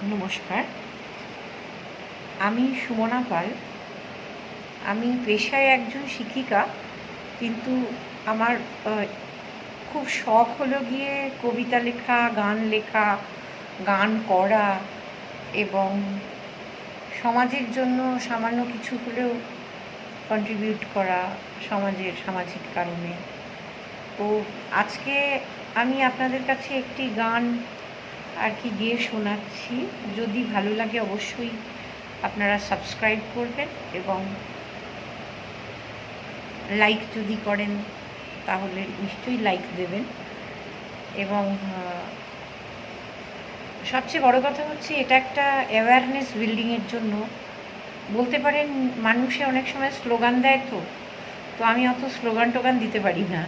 নমস্কার, আমি সুমনা পাল। আমি পেশায় একজন শিক্ষিকা, কিন্তু আমার খুব শখ হলো গিয়ে কবিতা লেখা, গান করা এবং সমাজের জন্য সামান্য কিছু হলেও কন্ট্রিবিউট করা সামাজিক কারণে। তো আজকে আমি আপনাদের কাছে একটি গান গেয়ে শোনাচ্ছি। যদি ভালো লাগে অবশ্যই আপনারা সাবস্ক্রাইব করবেন এবং লাইক যদি করেন তাহলে নিশ্চয়ই লাইক দেবেন। এবং সবচেয়ে বড় কথা হচ্ছে এটা একটা অ্যাওয়ারনেস বিল্ডিংয়ের জন্য। বলতে পারেন মানুষে অনেক সময় স্লোগান দেয়, তো আমি অত স্লোগান দিতে পারি না।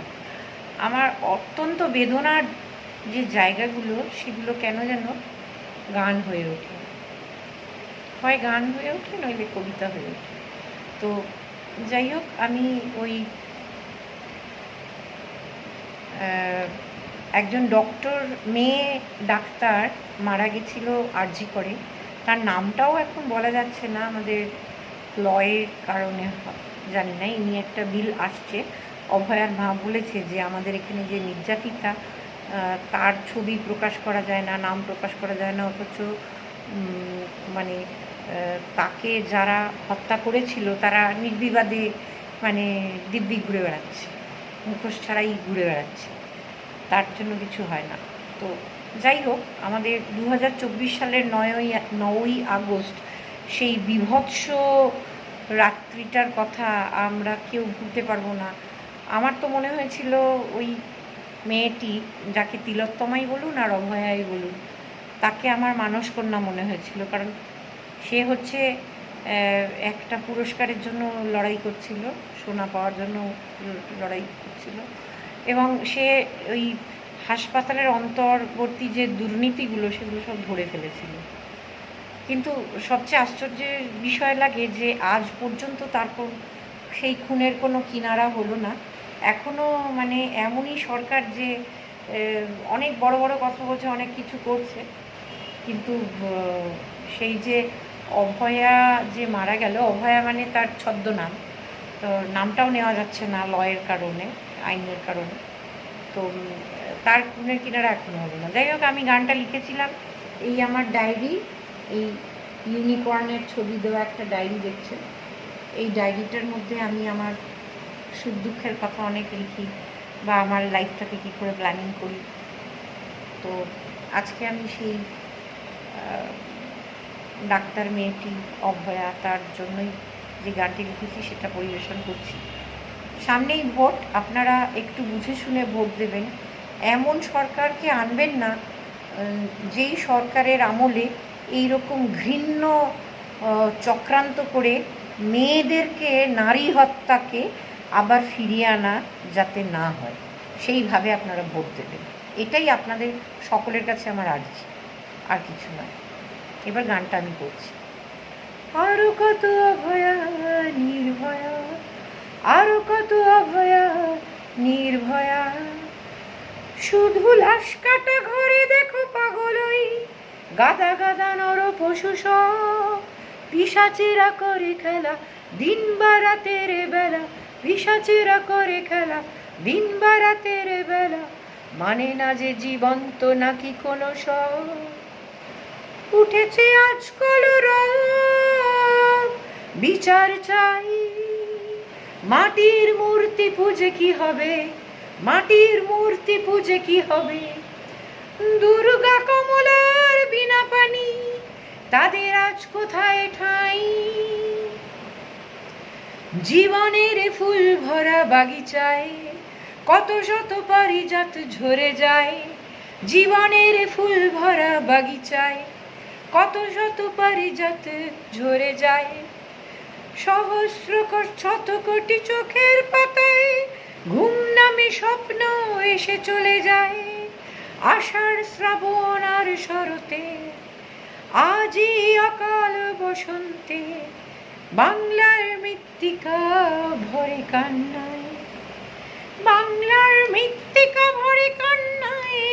আমার অত্যন্ত বেদনার যে জায়গাগুলো সেগুলো কেন যেন গান হয়ে ওঠে, হয় গান হয়ে ওঠে নইলে কবিতা হয়ে ওঠে। তো যাই হোক, আমি ওই একজন মেয়ে ডাক্তার মারা গেছিল আরজি করে। তার নামটাও এখন বলা যাচ্ছে না, আমাদের লয়ের কারণে জানি না। ইনি একটা বিল আসছে, অভয়ার মা বলেছে যে আমাদের এখানে যে নির্যাতিতা তার ছবি প্রকাশ করা যায় না, নাম প্রকাশ করা যায় না, অথচ মানে তাকে যারা হত্যা করেছিল তারা নির্বিবাদে দিব্যি ঘুরে বেড়াচ্ছে, মুখোশ ছাড়াই ঘুরে বেড়াচ্ছে, তার জন্য কিছু হয় না। তো যাই হোক, আমাদের 2024 সালের 9ই আগস্ট সেই বীভৎস রাত্রিটার কথা আমরা কেউ ভুলতে পারবো না। আমার তো মনে হয়েছিল ওই মেয়েটি, যাকে তিলোত্তমাই বলুন আর অভয়াই বলুন, তাকে আমার মানসকন্যা মনে হয়েছিল। কারণ সে হচ্ছে একটা পুরস্কারের জন্য লড়াই করছিল, সোনা পাওয়ার জন্য লড়াই করছিল, এবং সে ওই হাসপাতালের অন্তর্বর্তী যে দুর্নীতিগুলো সেগুলো সব ধরে ফেলেছিল। কিন্তু সবচেয়ে আশ্চর্যের বিষয় লাগে যে আজ পর্যন্ত তার সেই খুনের কোনো কিনারা হলো না। এখনও এমনই সরকার যে অনেক বড় বড় কথা বলছে, অনেক কিছু করছে, কিন্তু সেই যে অভয়া যে মারা গেল, অভয়া তার ছদ্মনাম, তো নামটাও নেওয়া যাচ্ছে না লয়ের কারণে, আইনের কারণে। তো তার খুনের কিনারা এখনও হলো না। যাই হোক, আমি গানটা লিখেছিলাম। এই আমার ডায়েরি, এই ইউনিকর্নের ছবি দেওয়া একটা ডায়েরি দেখছেন। এই ডায়েরিটার মধ্যে আমি আমার সুখ দুঃখের কথা অনেক লিখি, বা আমার লাইফটাকে কী করে প্ল্যানিং করি। তো আজকে আমি সেই ডাক্তার মেয়েটি অভয়া, তার জন্যই যে গানটি লিখেছি সেটা পরিবেশন করছি। সামনেই ভোট, আপনারা একটু বুঝে শুনে ভোট দেবেন। এমন সরকারকে আনবেন না যেই সরকারের আমলে এইরকম ঘৃণ্য চক্রান্ত করে মেয়েদেরকে, নারী হত্যাকে আবার ফিরিয়ে আনা যাতে না হয়, সেইভাবে আপনারা ভোট দেবেন। এটাই আপনাদের সকলের কাছে আমার আর্জি, আর কিছু নয়। এবার গানটা আমি করছি। আরো কত অভয়া নির্ভয়া, আরো কত অভয়া নির্ভয়া, শুধু লাশ কাটা ঘরে দেখো পাগলই, গাদা গাদা নর পশু সব পিশাচেরা করে খেলা দিন বা রাতের বেলা, পিশাচেরা করে খেলা দিন বা রাতের বেলা, মানে না যে জীবন্ত নাকি কোনো সব। উঠেছে আজ কলরব, বিচার চাই, মাটির মূর্তি পূজে কি হবে, মাটির মূর্তি পূজে কি হবে, দুর্গা কমলার বিনা পানি তাদের আজ কোথায় ঠাঁই, জীবনের ফুল ভরা বাগিচায় কত শত পারিজাত ঝরে যায়, জীবনের ফুল ভরা বাগিচায় কত শত পারিজাত ঝরে যায়, সহস্র শত কোটি চোখের পাতায় ঘুম নামে স্বপ্ন এসে চলে যায়, আষাঢ় শ্রাবণ আর শরতে আজই অকাল বসন্তে, বাংলার মৃত্তিকা ভরে কান্নায়, বাংলার মৃত্তিকা ভরে কান্নায়,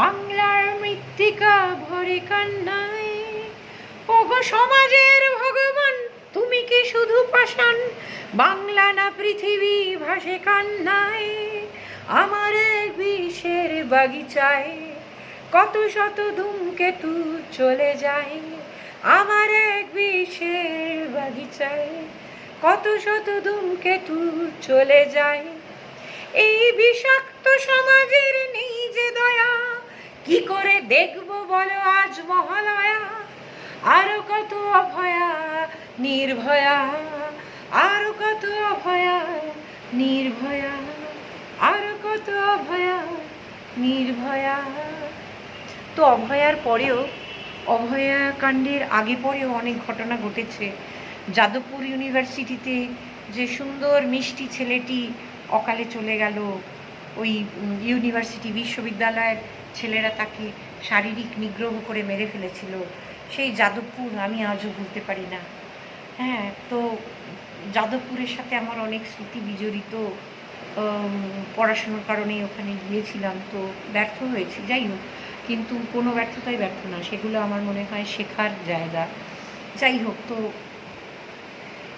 বাংলার মৃত্তিকা ঝরিকা ভরে কান্নায়। ওগো সমাজের ভগবান, তুমি কি শুধু পাষাণ? বাংলা না পৃথিবী ভাসে কান্নায়। আমার এক বিষের বাগিচায় কত শত ধূমকেতু চলে যায়। আমার এক বিষের বাগিচায় কত শত ধূমকেতু চলে যায়। এই বিষাক্ত সমাজের নেই যে দয়া, কি করে দেখবো বলো আজ মহালয়া? আরো কত অভয়া নির্ভয়া, আরো কত অভয়া নির্ভয়া, আরো কত অভয়া নির্ভয়া। তো অভয়ার পরেও, অভয়াকাণ্ডের আগে পরেও অনেক ঘটনা ঘটেছে। যাদবপুর ইউনিভার্সিটিতে যে সুন্দর মিষ্টি ছেলেটি অকালে চলে গেল, ওই ইউনিভার্সিটি বিশ্ববিদ্যালয়ের ছেলেরা তাকে শারীরিক নিগ্রহ করে মেরে ফেলেছিল, সেই যাদবপুর আমি আজও ভুলতে পারি না। হ্যাঁ, তো যাদবপুরের সাথে আমার অনেক স্মৃতি বিজড়িত। পড়াশোনার কারণেই ওখানে গিয়েছিলাম, তো ব্যর্থ হয়েছি। যাই হোক, কিন্তু কোনো ব্যর্থতাই ব্যর্থ না, সেগুলো আমার মনে হয় শেখার জায়গা। যাই হোক, তো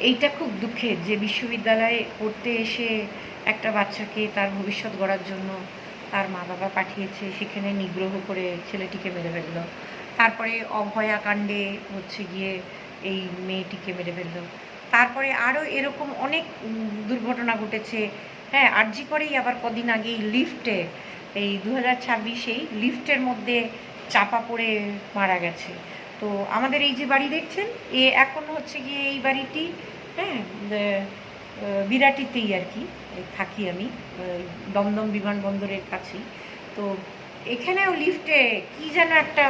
এইটা খুব দুঃখের যে বিশ্ববিদ্যালয়ে পড়তে এসে একটা বাচ্চাকে তার ভবিষ্যৎ গড়ার জন্য তার মা বাবা পাঠিয়েছে, সেখানে নিগ্রহ করে ছেলেটিকে মেরে ফেলল। তারপরে অভয়াকাণ্ডে হচ্ছে গিয়ে এই মেয়েটিকে মেরে ফেলল। তারপরে আরও এরকম অনেক দুর্ঘটনা ঘটেছে। হ্যাঁ, আরজি করেই আবার কদিন আগেই লিফটে, এই 2026-এই লিফটের মধ্যে চাপা পড়ে মারা গেছে। তো আমাদের এই যে বাড়ি দেখছেন, এখন হচ্ছে গিয়ে এই বাড়িটি, হ্যাঁ, বিরাটিতেই আর কি থাকি আমি, দমদম বিমানবন্দরের কাছেই। তো এখানেও লিফটে কি যেন একটা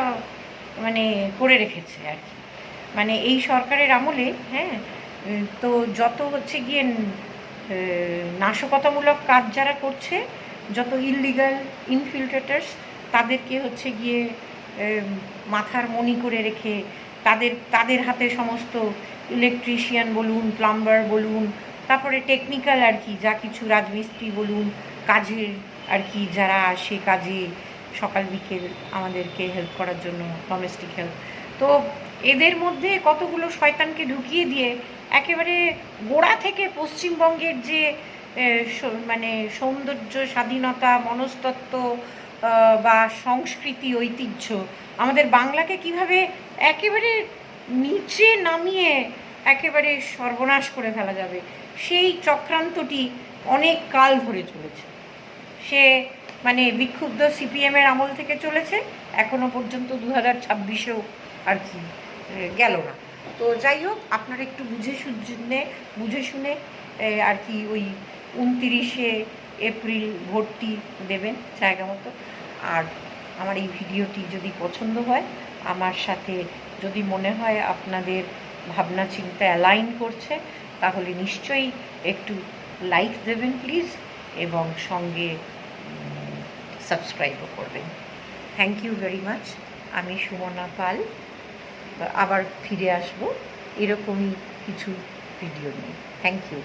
মানে করে রেখেছে আর কি, মানে এই সরকারের আমলে। হ্যাঁ, তো যত হচ্ছে গিয়ে নাশকতামূলক কাজ যারা করছে, যত ইললিগাল ইনফিল্ট্রেটার্স, তাদেরকে হচ্ছে গিয়ে মাথার মণি করে রেখে তাদের হাতে সমস্ত ইলেকট্রিশিয়ান বলুন, প্লাম্বার বলুন, তারপরে টেকনিক্যাল আর কি যা কিছু রাজমিস্ত্রি বলুন, কাজের আর কি যারা আসে কাজে সকাল বিকেল আমাদেরকে হেল্প করার জন্য, ডোমেস্টিক হেল্প, তো এদের মধ্যে কতগুলো শয়তানকে ঢুকিয়ে দিয়ে একেবারে গোড়া থেকে পশ্চিমবঙ্গের যে মানে সৌন্দর্য, স্বাধীনতা, মনস্তত্ত্ব বা সংস্কৃতি, ঐতিহ্য, আমাদের বাংলাকে কিভাবে একেবারে নিচে নামিয়ে একেবারে সর্বনাশ করে ফেলা যাবে, সেই চক্রান্তটি অনেক কাল ধরে চলেছে। সে মানে বিক্ষুব্ধ সিপিএমের আমল থেকে চলেছে, এখনো পর্যন্ত 2026-এও আর কি গেল না। তো যাই হোক, আপনারা একটু বুঝে শুনে আর কি ওই 29শে এপ্রিল ভোটটি দেবেন জায়গা মতো। আর আমার এই ভিডিওটি যদি পছন্দ হয়, আমার সাথে যদি মনে হয় আপনাদের ভাবনা চিন্তা অ্যালাইন করছে, তাহলে নিশ্চয়ই একটু লাইক দেবেন প্লিজ, এবং সঙ্গে সাবস্ক্রাইবও করবেন। Thank you very much. আমি সুমনা পাল আবার ফিরে আসবো এরকমই কিছু ভিডিও নিয়ে। Thank you.